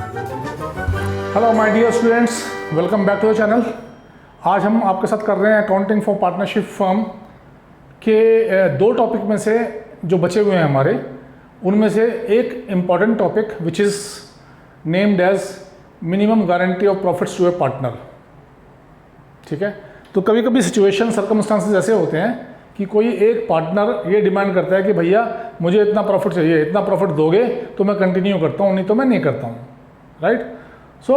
Hello my dear students, welcome back to the channel. आज हम आपके साथ कर रहे हैं अकाउंटिंग फॉर पार्टनरशिप फर्म के दो टॉपिक में से जो बचे हुए हैं हमारे, उनमें से एक important topic which is named as minimum guarantee of profits to a partner. ठीक है, तो कभी कभी सिचुएशन सर्कमस्टांसेस ऐसे होते हैं कि कोई एक पार्टनर ये डिमांड करता है कि भैया मुझे इतना प्रॉफिट चाहिए, इतना प्रॉफिट दोगे तो मैं कंटिन्यू करता हूँ, नहीं तो मैं नहीं करता हूँ। राइट? सो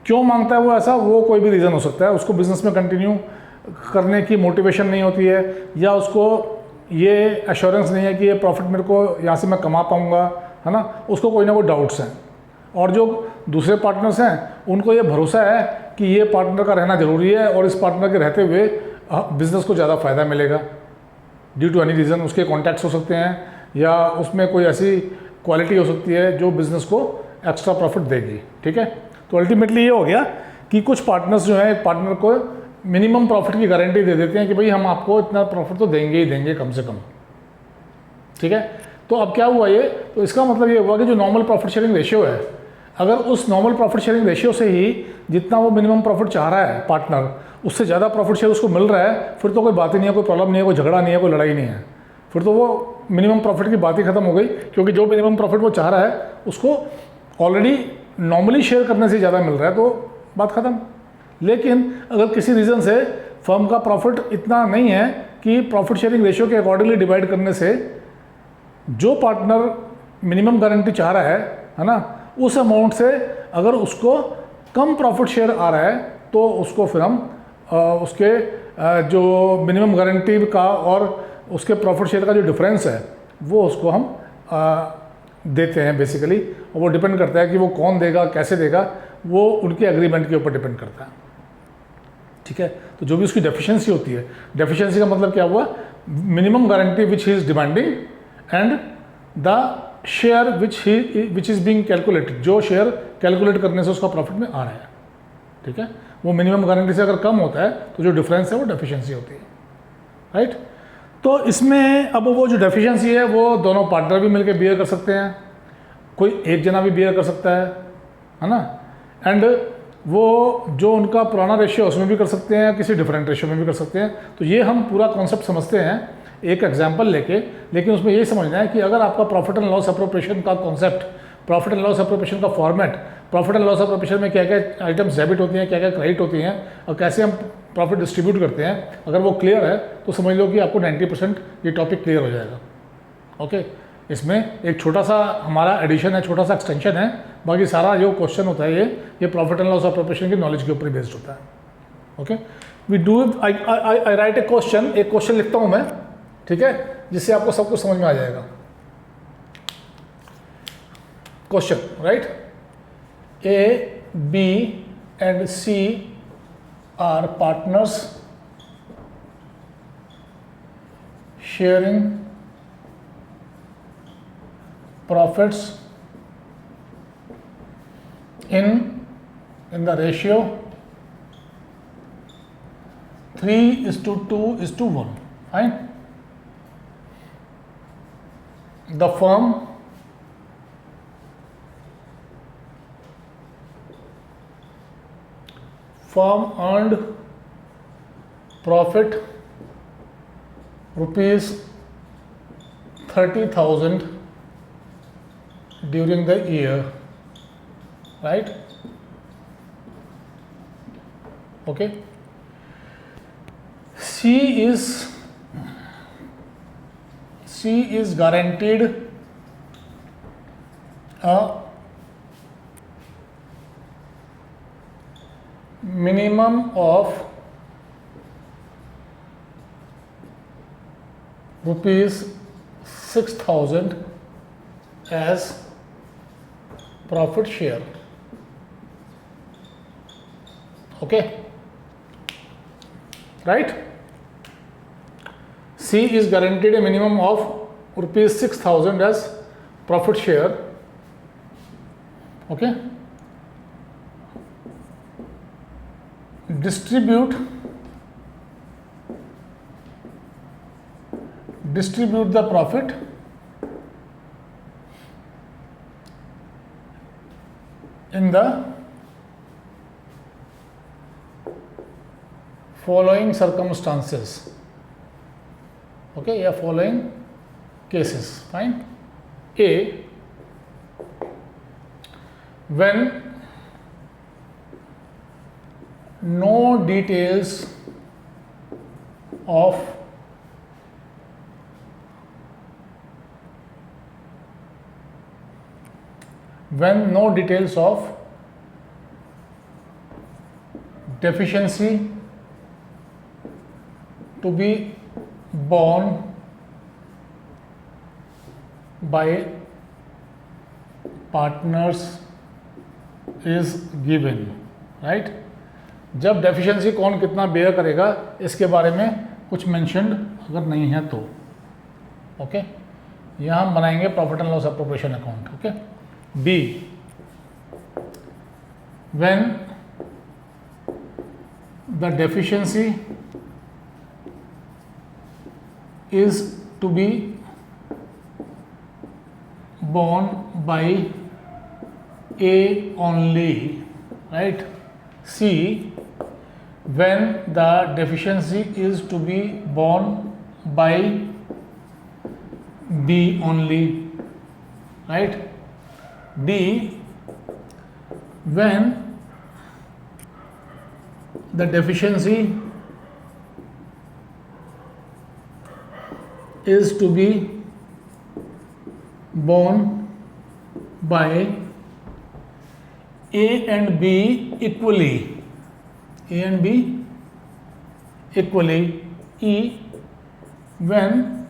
क्यों मांगता है वो ऐसा? वो कोई भी रीज़न हो सकता है। उसको बिजनेस में कंटिन्यू करने की मोटिवेशन नहीं होती है, या उसको ये एश्योरेंस नहीं है कि ये प्रॉफिट मेरे को यहाँ से मैं कमा पाऊँगा, है ना। उसको कोई ना कोई डाउट्स हैं। और जो दूसरे पार्टनर्स हैं उनको ये भरोसा है कि ये पार्टनर का रहना ज़रूरी है और इस पार्टनर के रहते हुए बिज़नेस को ज़्यादा फ़ायदा मिलेगा ड्यू टू एनी रीज़न। उसके कॉन्टैक्ट्स हो सकते हैं या उसमें कोई ऐसी क्वालिटी हो सकती है जो बिज़नेस को एक्स्ट्रा प्रॉफिट देगी। ठीक है, तो अल्टीमेटली ये हो गया कि कुछ पार्टनर्स जो है एक पार्टनर को मिनिमम प्रॉफिट की गारंटी दे देते हैं कि भाई हम आपको इतना प्रॉफिट तो देंगे ही देंगे कम से कम। ठीक है, तो अब क्या हुआ ये? तो इसका मतलब ये हुआ कि जो नॉर्मल प्रॉफिट शेयरिंग रेशियो है, अगर उस नॉर्मल प्रॉफिट शेयरिंग रेशियो से ही जितना वो मिनिमम प्रॉफिट चाह रहा है पार्टनर, उससे ज़्यादा प्रॉफिट शेयर उसको मिल रहा है, फिर तो कोई बात ही नहीं है, कोई प्रॉब्लम नहीं है, कोई झगड़ा नहीं है, कोई लड़ाई नहीं है। फिर तो वो मिनिमम प्रॉफिट की बात ही खत्म हो गई, क्योंकि जो मिनिमम प्रॉफिट वो चाह रहा है उसको ऑलरेडी नॉर्मली शेयर करने से ज़्यादा मिल रहा है, तो बात खत्म। लेकिन अगर किसी रीज़न से फर्म का प्रॉफिट इतना नहीं है कि प्रॉफिट शेयरिंग रेशियो के अकॉर्डिंगली डिवाइड करने से जो पार्टनर मिनिमम गारंटी चाह रहा है ना, उस अमाउंट से अगर उसको कम प्रॉफिट शेयर आ रहा है तो उसको फिर हम उसके जो मिनिमम गारंटी का और उसके प्रॉफिट शेयर का जो डिफरेंस है वो उसको हम देते हैं बेसिकली। और वो डिपेंड करता है कि वो कौन देगा, कैसे देगा, वो उनके एग्रीमेंट के ऊपर डिपेंड करता है। ठीक है, तो जो भी उसकी डेफिशिएंसी होती है, डेफिशिएंसी का मतलब क्या हुआ? Minimum guarantee which he is demanding and the share which is being calculated, जो शेयर कैलकुलेट करने से उसका प्रॉफिट में आ रहा है। ठीक है, वो मिनिमम गारंटी से अगर कम होता है तो जो डिफरेंस है वो डेफिशिएंसी होती है। राइट? तो इसमें अब वो जो डेफिशिएंसी है वो दोनों पार्टनर भी मिलकर बियर कर सकते हैं, कोई एक जना भी बियर कर सकता है ना। एंड वो जो उनका पुराना रेशियो उसमें भी कर सकते हैं, किसी डिफरेंट रेशियो में भी कर सकते हैं। तो ये हम पूरा कॉन्सेप्ट समझते हैं एक एग्जाम्पल लेके, लेकिन उसमें ये समझना है कि अगर आपका प्रॉफिट एंड लॉस अप्रोप्रिएशन का concept, profit and loss appropriation का format, profit and loss appropriation में क्या क्या आइटम्स डेबिट होती हैं, क्या क्या क्रेडिट होती हैं और कैसे हम प्रॉफिट डिस्ट्रीब्यूट करते हैं, अगर वो क्लियर है तो समझ लो कि आपको 90% ये टॉपिक क्लियर हो जाएगा। ओके, इसमें एक छोटा सा हमारा एडिशन है, छोटा सा एक्सटेंशन है, बाकी सारा जो क्वेश्चन होता है ये प्रॉफिट एंड लॉस अप्रोप्रिएशन की नॉलेज के ऊपर बेस्ड होता है। Okay, we do I write a question, एक क्वेश्चन लिखता हूँ मैं, ठीक है, जिससे आपको सब कुछ समझ में आ जाएगा। Question, right? A, B and C are partners sharing profits in the ratio 3:2:1. Fine. The firm earned profit ₹30,000 during the year, right? Okay, C is guaranteed a minimum of ₹6,000 as profit share. Okay, right? C is guaranteed a minimum of ₹6,000 as profit share. Okay, distribute the profit in the following circumstances, okay, या following cases. Fine. A, when no details of deficiency to be borne by partners is given, right? जब deficiency कौन कितना bear करेगा इसके बारे में कुछ mentioned अगर नहीं है तो, ओके, यहाँ हम बनाएंगे profit and loss appropriation account, okay. B, when the deficiency is to be borne by A only, right? C, when the deficiency is to be borne by B only, right? D, when the deficiency is to be borne by A and B equally. A and B equally. E, when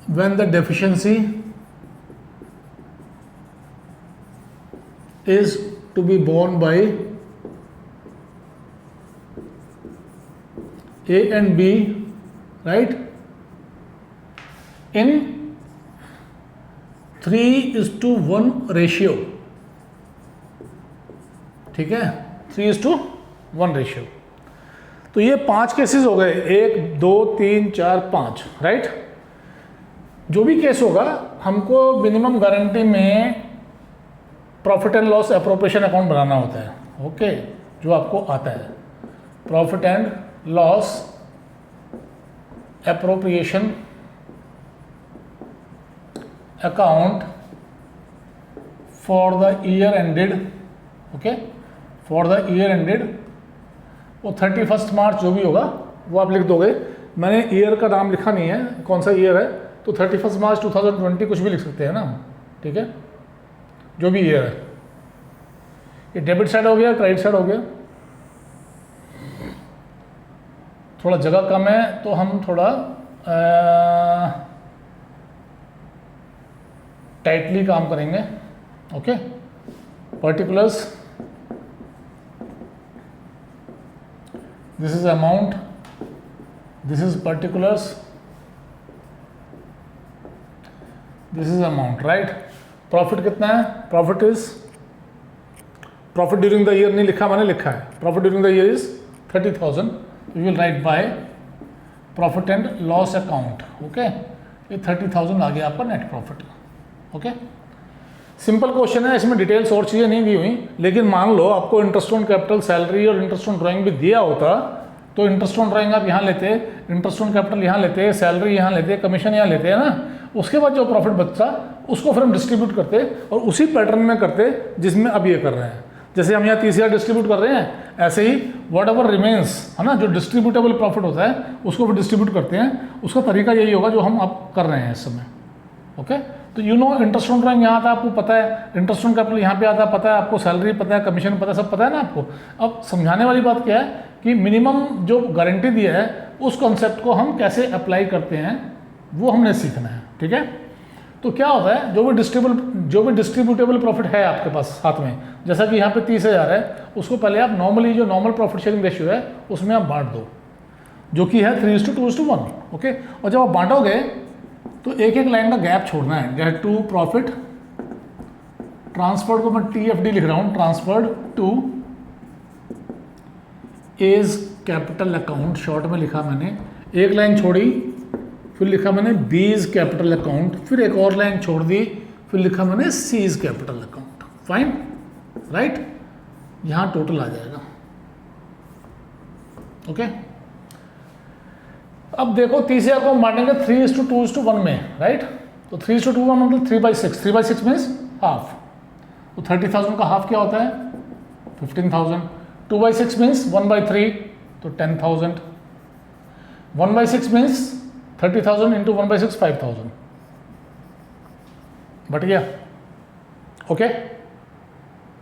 the deficiency is to be borne by A and B, right, in 3:1 ratio, ठीक है, 3:1 ratio. तो ये 5 cases हो गए, 1 2 3 4 5, right. जो भी case होगा हमको मिनिमम गारंटी में profit and loss appropriation account बनाना होता है, ओके, जो आपको आता है, profit and loss appropriation account for the year ended, okay, for the year ended, वो 31 मार्च जो भी होगा वो आप लिख दोगे। मैंने ईयर का नाम लिखा नहीं है, कौन सा ईयर है, तो 31 मार्च 2020 कुछ भी लिख सकते हैं ना, ठीक है, जो भी ईयर है। ये डेबिट साइड हो गया, क्रेडिट साइड हो गया। थोड़ा जगह कम है तो हम थोड़ा टाइटली काम करेंगे, okay. Particulars, this is amount, this is particulars, this is amount, right. Profit कितना है, profit is, profit during the year नहीं लिखा, मैंने लिखा है profit during the year is 30,000, we will write by profit and loss account, okay. ये 30,000 आ गया आपका net profit, okay. Simple question है, इसमें डिटेल्स और चीज़ें नहीं दी हुई, लेकिन मान लो आपको इंटरेस्ट ऑन कैपिटल, सैलरी और इंटरेस्ट ऑन ड्राइंग भी दिया होता तो इंटरेस्ट ऑन ड्राइंग आप यहाँ लेते, इंटरेस्ट ऑन कैपिटल यहाँ लेते, सैलरी यहाँ लेते, कमीशन यहाँ लेते हैं ना, उसके बाद जो प्रॉफिट बचता उसको फिर हम डिस्ट्रीब्यूट करते और उसी पैटर्न में करते जिसमें अब ये कर रहे हैं। जैसे हम यहाँ 30,000 डिस्ट्रीब्यूट कर रहे हैं, ऐसे ही वॉट एवर रिमेन्स है ना, जो डिस्ट्रीब्यूटेबल प्रॉफिट होता है उसको भी डिस्ट्रीब्यूट करते हैं। उसका तरीका यही होगा जो हम अब कर रहे हैं इस समय, ओके। तो you know interest on drawing यहाँ आता है, आपको पता है, इंटरेस्ट ऑन कैपिटल यहाँ पे आता है, पता है आपको, सैलरी पता है, कमीशन पता है, सब पता है ना आपको। अब समझाने वाली बात क्या है कि मिनिमम जो गारंटी दिया है उस कॉन्सेप्ट को हम कैसे अप्लाई करते हैं वो हमने सीखना है, ठीक है। तो क्या होता है, जो भी डिस्ट्रीब्यूटेबल प्रॉफिट है आपके पास हाथ में, जैसा कि यहाँ पे 30,000 है, उसको पहले आप नॉर्मली जो नॉर्मल प्रॉफिट शेयरिंग रेशियो है उसमें आप बांट दो, जो कि है 3:2:1, ओके। और जब आप बांटोगे तो एक एक लाइन का गैप छोड़ना है, जैसे टू प्रॉफिट ट्रांसफर्ड को मैं TFD लिख रहा हूँ, transferred to as capital account, short में लिखा मैंने, एक लाइन छोड़ी, फिर लिखा मैंने बीज कैपिटल अकाउंट, फिर एक और लाइन छोड़ दी, फिर लिखा मैंने seize capital account, fine, right. यहाँ टोटल आ जाएगा, ओके। अब देखो 30,000 को हम बांटेंगे 3:2:1 में, राइट। तो 3:2 का मतलब 3/6, 3/6 मीन्स हाफ। तो 30,000 का हाफ क्या होता है 15,000। 2/6 मीन्स 1/3, तो 10,000। 1/6 मीन्स 30,000 इंटू 1/6 5,000, बट गया, ओके,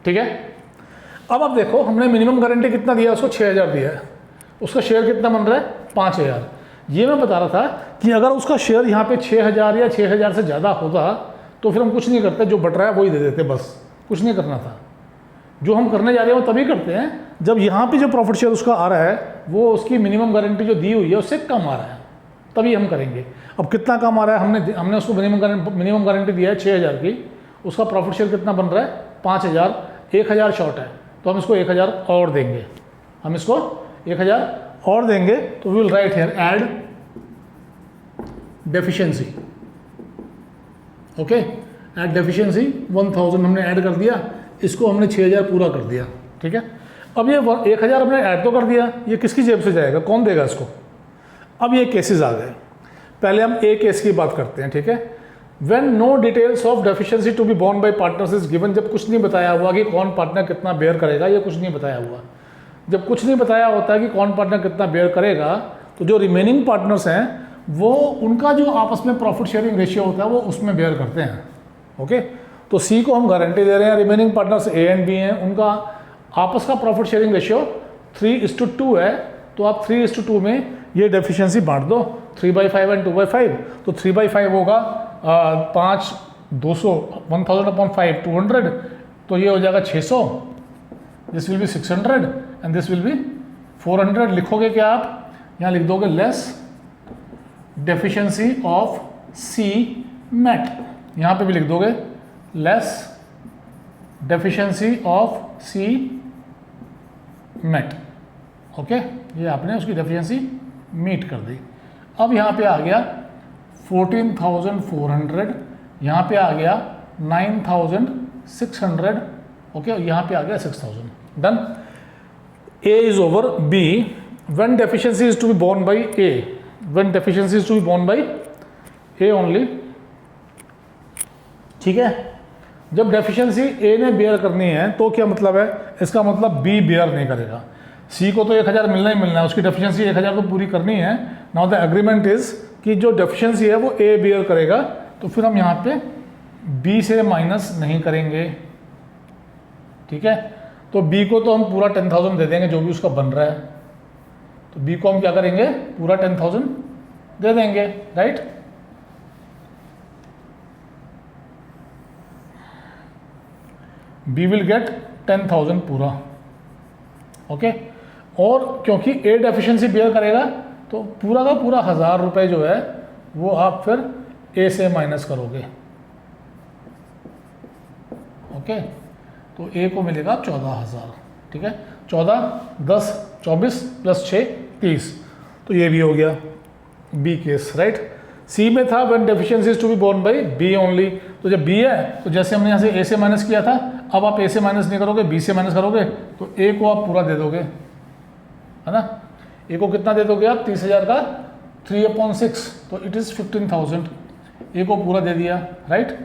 ठीक है। अब देखो हमने मिनिमम गारंटी कितना दिया, उसको 6,000 दिया है, उसका शेयर कितना बन रहा है 5,000। ये मैं बता रहा था कि अगर उसका शेयर यहाँ पे 6,000 या 6,000 से ज़्यादा होता तो फिर हम कुछ नहीं करते, जो बट रहा है वही दे देते, बस कुछ नहीं करना था। जो हम करने जा रहे हैं वो तभी करते हैं जब यहाँ पे जो प्रॉफिट शेयर उसका आ रहा है वो उसकी मिनिमम गारंटी जो दी हुई है उससे कम आ रहा है, तभी हम करेंगे। अब कितना कम आ रहा है, हमने उसको मिनिमम गारंटी दिया है 6,000 की, उसका प्रॉफिट शेयर कितना बन रहा है 5,000, 1,000 शॉर्ट है, तो हम इसको 1,000 और देंगे, हम इसको 1,000 और देंगे। तो we will write here add deficiency, okay, add deficiency 1,000 हमने ऐड कर दिया, इसको हमने 6,000 पूरा कर दिया, ठीक है। अब ये 1,000 हमने ऐड तो कर दिया, ये किसकी जेब से जाएगा, कौन देगा इसको। अब ये केसेस आ गए, पहले हम ए केस की बात करते हैं, ठीक है। When no details of deficiency to be borne by partners is given, जब कुछ नहीं बताया हुआ कि कौन पार्टनर कितना बेयर करेगा, ये कुछ नहीं बताया हुआ। जब कुछ नहीं बताया होता है कि कौन पार्टनर कितना बेयर करेगा, तो जो रिमेनिंग पार्टनर्स हैं वो उनका जो आपस में प्रॉफिट शेयरिंग रेशियो होता है वो उसमें बेयर करते हैं, ओके। तो सी को हम गारंटी दे रहे हैं, remaining partners A and B हैं, उनका आपस का प्रॉफिट शेयरिंग रेशियो 3:2 है, तो आप 3:2 में ये डेफिशिएंसी बांट दो, 3/5 एंड 2/5, तो 3/5 होगा 5, 200, 1,000/5 200, तो ये हो जाएगा 600, this will be 600 and this will be 400। लिखोगे क्या आप, यहाँ लिख दोगे less deficiency of C met, यहाँ पे भी लिख दोगे less deficiency of C met, okay. ये आपने उसकी डेफिशिएंसी मीट कर दी। अब यहाँ पे आ गया 14,400, यहाँ पे आ गया 9,600, ओके, यहाँ पे आ गया 6,000, done. A is over B when deficiency is to be borne by A, when deficiency is to be borne by A only, ठीक है। जब डेफिशिएंसी ए ने बेयर करनी है तो क्या मतलब है, इसका मतलब बी बेयर नहीं करेगा। सी को तो 1,000 मिलना ही मिलना है, उसकी डेफिशिएंसी 1,000 तो पूरी करनी है। नाउ द एग्रीमेंट इज कि जो डेफिशिएंसी है वो ए बेयर करेगा, तो फिर हम यहाँ पे बी से माइनस नहीं करेंगे, ठीक है। तो बी को तो हम पूरा 10,000 दे देंगे जो भी उसका बन रहा है, तो बी को हम क्या करेंगे पूरा 10,000 दे देंगे, राइट। बी विल गेट 10,000 पूरा, ओके। और क्योंकि ए डेफिशिएंसी बेयर करेगा तो पूरा का पूरा 1,000 रुपये जो है वो आप फिर ए से माइनस करोगे, ओके। तो ए को मिलेगा 14,000, ठीक है। 14, 10, 24 प्लस 6 30, तो ये भी हो गया बी केस, राइट। सी में था when deficiency is to be borne by B only, तो जब बी है तो जैसे हमने यहाँ से ए से माइनस किया था, अब आप ए से माइनस नहीं करोगे, बी से माइनस करोगे, तो ए को आप पूरा दे दोगे, है ना। ए को कितना दे दोगे आप 30,000 का 3/6, तो इट इज़ 15,000, ए को पूरा दे दिया, राइट।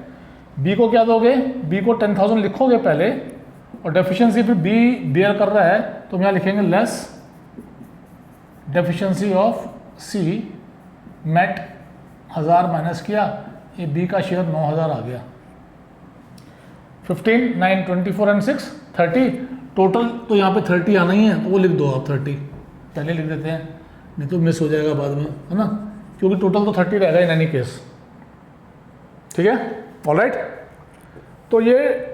बी को क्या दोगे, बी को 10,000 लिखोगे पहले, और डेफिशिएंसी फिर बी बेयर कर रहा है तो हम यहाँ लिखेंगे less deficiency of C met, 1,000 minus किया, ये बी का शेयर 9,000 आ गया। 15, 9, 24 एंड 6 30, टोटल तो यहाँ पे 30 आना ही है, तो वो लिख दो आप 30 पहले लिख देते हैं, नहीं तो मिस हो जाएगा बाद में, है ना, क्योंकि टोटल तो 30 रहेगा इन एनी केस, ठीक है, ऑलराइट। तो ये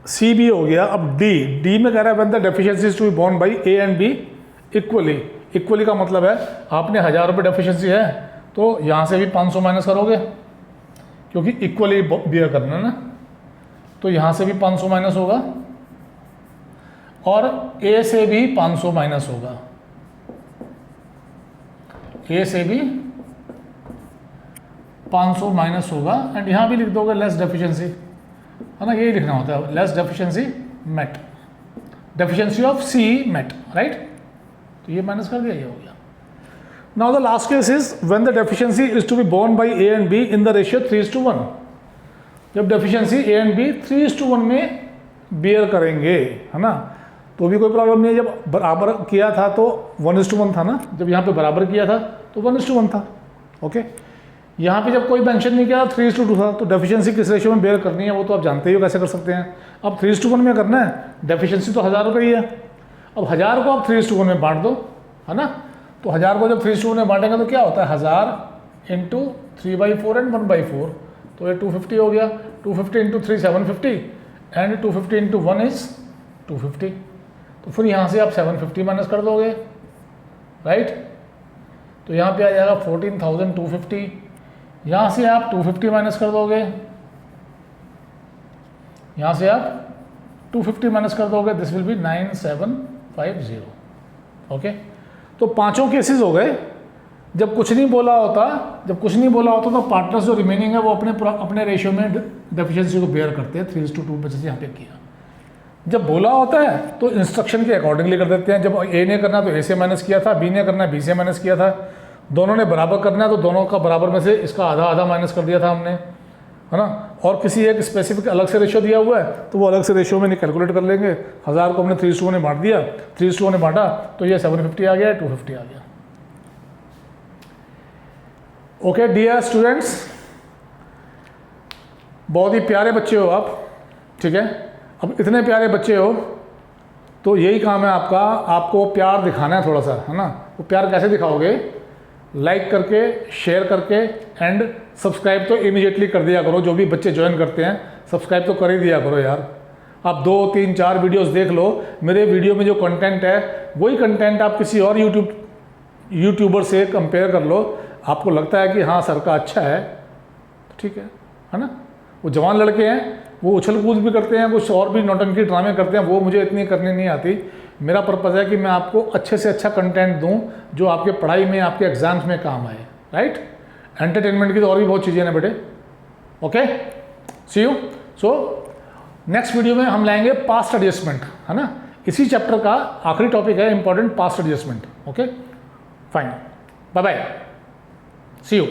सी बी हो गया। अब डी में कह रहा है when the deficiency is to be borne by A and B equally. Equally का मतलब है आपने 1,000 रुपये डेफिशिएंसी है तो यहाँ से भी 500 माइनस करोगे, क्योंकि इक्वली बियर करना है ना, तो यहाँ से भी 500 माइनस होगा और ए से भी 500 माइनस होगा, ए से भी 500 माइनस होगा, एंड यहाँ भी लिख दोगे लेस डेफिशिएंसी, है ना, यही लिखना होता है, less deficiency met, deficiency of C met, right. तो ये माइनस कर दिया, ये हो गया। Now the last case is when the deficiency is to be borne by A and B in the ratio 3:1। जब डेफिशिएंसी ए एंड बी 3:1 में beer करेंगे, है ना, तो भी कोई प्रॉब्लम नहीं है। जब बराबर किया था तो 1:1 था ना, जब यहाँ पे बराबर किया था तो 1:1 था, ओके। यहाँ पे जब कोई मेंशन नहीं किया 3:2 था, तो डेफिशिएंसी किस रेशियो में बेयर करनी है वो तो आप जानते ही हो कैसे कर सकते हैं। अब 3:1 में करना है, डेफिशिएंसी तो 1000 रुपये ही है। अब 1000 को आप 3:1 में बांट दो, है ना, तो 1000 को जब 3:1 में बांटेंगे तो क्या होता है, 1000 इंटू 3/4 एंड 1/4, तो ये 250 हो गया। 250 इंटू 3 750 एंड 250 इंटू 1 इज 250। तो फिर यहाँ से आप 750 माइनस कर दोगे, राइट। तो यहाँ पे आ जाएगा 14,250। यहाँ से आप 250 माइनस कर दोगे, यहाँ से आप 250 माइनस कर दोगे, दिस विल बी 9750, ओके। तो पांचों केसेस हो गए। जब कुछ नहीं बोला होता तो पार्टनर्स जो रिमेनिंग है वो अपने रेशियो में डेफिशिएंसी को बेयर करते हैं 3:2 में, जैसे यहाँ पे किया। जब बोला होता है तो इंस्ट्रक्शन के अकॉर्डिंगली कर देते हैं। जब ए ने करना तो ए से माइनस किया था, बी ने करना है बी से माइनस किया था, दोनों ने बराबर करना है तो दोनों का बराबर में से इसका आधा आधा माइनस कर दिया था हमने, है ना। और किसी एक स्पेसिफिक अलग से रेशियो दिया हुआ है तो वो अलग से रेशियो में कैलकुलेट कर लेंगे। 1000 को हमने 3:1 में बांट दिया, 3:1 में बांटा तो ये 750 आ गया, 250 आ गया। ओके डियर स्टूडेंट्स, बहुत ही प्यारे बच्चे हो आप, ठीक है। अब इतने प्यारे बच्चे हो तो यही काम है आपका, आपको प्यार दिखाना है थोड़ा सा, है ना। वो प्यार कैसे दिखाओगे, लाइक करके, शेयर करके, एंड सब्सक्राइब तो इमीडिएटली कर दिया करो। जो भी बच्चे ज्वाइन करते हैं सब्सक्राइब तो कर ही दिया करो यार। आप 2 3 4 वीडियोस देख लो, मेरे वीडियो में जो कंटेंट है वही कंटेंट आप किसी और यूट्यूबर से कंपेयर कर लो, आपको लगता है कि हाँ सर का अच्छा है तो ठीक है ना। वो जवान लड़के हैं, वो उछल कूद भी करते हैं, कुछ और भी नौटंकी ड्रामे करते हैं, वो मुझे इतनी करनी नहीं आती। मेरा पर्पज़ है कि मैं आपको अच्छे से अच्छा कंटेंट दूं जो आपके पढ़ाई में, आपके एग्जाम्स में काम आए, राइट। एंटरटेनमेंट की तो और भी बहुत चीज़ें हैं बेटे, okay. See you. So next video में हम लाएंगे पास्ट एडजस्टमेंट, है ना। इसी चैप्टर का आखिरी टॉपिक है important, past adjustment, okay fine. Bye bye, see you.